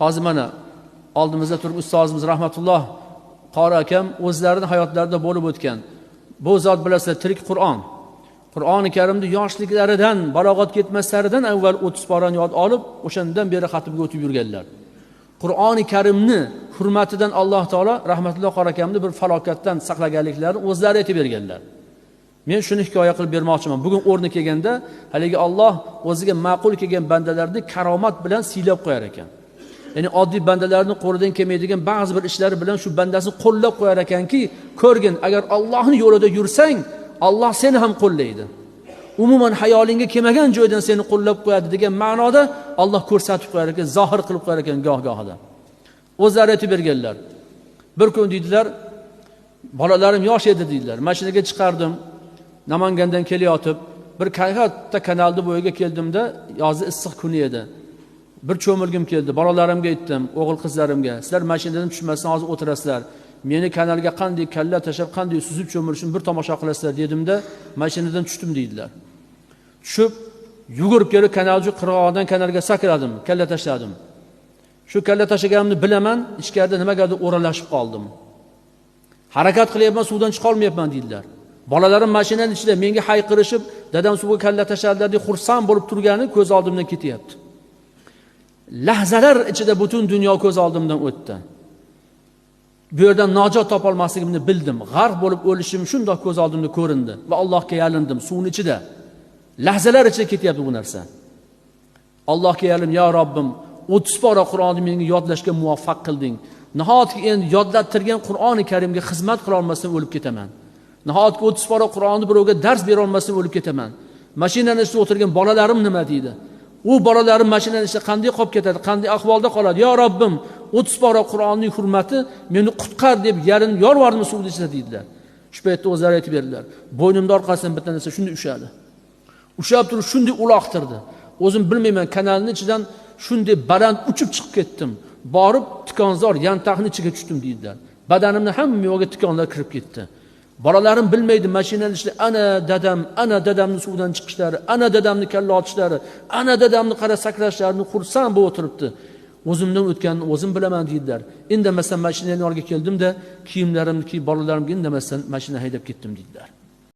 Hozir mana oldimizda turib ustozimiz rahmatulloh qori akam o'zlarining hayotlarida bo'lib o'tgan. Bu zot bilasizlar tirik Qur'on. Qur'oni Karimni yoshliklaridan, balog'atga yetmaslaridan avval 30 parani yod olib, o'shandan beri xatibga o'tib yurganlar. Qur'oni Karimni hurmatidan Alloh taolo rahmatulloh qori akamni bir falokatdan saqlaganliklarini o'zlari aytib berganlar. Men shuni hikoya qilib bermoqchiman. Bugun o'rni kelganda, haligi Alloh o'ziga ma'qul kelgan bandalarni karomat bilan siylab qo'yar ekan. Ya'ni oddiy bandalarning qo'lidan kelmaydigan ba'zi bir ishlari bilan shu bandasini qo'llab qo'yar ekanki, ko'rgin, agar Allohning yo'lida yursang, Alloh seni ham qo'llaydi. Umuman hayolingga kelmagan joydan seni qo'llab qo'yadi degan ma'noda Alloh ko'rsatib qo'yar ekan, zohir qilib qo'yar ekan goh-gohida. O'zlari aytib berganlar. Bir kun deydilar, bolalarim yosh edi deydilar. Mashinaga chiqardim. Namangandan kelyotib, bir katta kanalni bo'yiga keldimda, yozi issiq kuni edi. Bir cho'milgim keldi. Bolalarimga aytdim, o'g'il qizlarimga, sizlar mashinadan tushmasdan hozir o'tirasizlar. Meni kanalga qanday kalla tashab, qanday suzib cho'milishim bir tomosha qilasizlar dedimda, mashinadan tushdim deydilar. Tushib, yugurib kelib kanalchi qirg'og'idan kanalga sakradim, kalla tashladim. Shu kalla tashlaganimni bilaman, ichkarida nimagadir o'ralashib qoldim. Harakat qilyapman, suvdan chiqa olmayapman deydilar. Bolalarim mashinaning ichida menga hayqirishib, dadam suvga kalla tashladilar deb xursand bo'lib turgani ko'z oldimdan ketyapti. Lahzalar ichida butun dunyo ko'z oldimdan o'tdi. Bu yerdan najot topolmasligimni bildim. G'arq bo'lib o'lishim shundoq ko'z oldimda ko'rindi va Allohga yalindim suvning ichida. Lahzalar ichida ketyapti bu narsa. Allohga yalim, ya Robbim, 30 pora Qur'onni menga yodlashga muvaffaq qilding. Nahotki endi yodlattirgan Qur'oni Karimga xizmat qila olmasam o'lib ketaman. Nahotki 30 pora Qur'onni birovga dars bera olmasam o'lib ketaman. Mashinaning ichida o'tirgan bolalarim nima deydi? U bolalarim mashinaning ichida qanday qolib ketadi, qanday ahvolda qoladi? Ya Robbim, 30 pora Qur'onning hurmati meni qutqar deb yarin yorvardim suvning ichida deydilar. Shu paytda o'zlari aytib berdilar. Bo'ynimda orqasidan bitta narsa shunday ushadi. Ushab turib shunday uloqtirdi. O'zim bilmayman, kanalning ichidan shunday baland uchib chiqib ketdim. Borib tikonzor yantoqning ichiga tushdim deydilar. Badanimni hamma yo'g'iga tikonlar kirib ketdi. Bolalarim bilmaydi mashinaning ichida ana dadamning suvdan chiqishlari, ana dadamning kalla otishlari, ana dadamning qara sakrashlarini xursand bo'lib o'tiribdi. O'zimdan o'tganini o'zim bilaman deydilar. Indamasdan mashinaning oldiga keldim-da, kiyimlarimni kiyib bolalarimga indamasdan mashina haydab ketdim deydilar.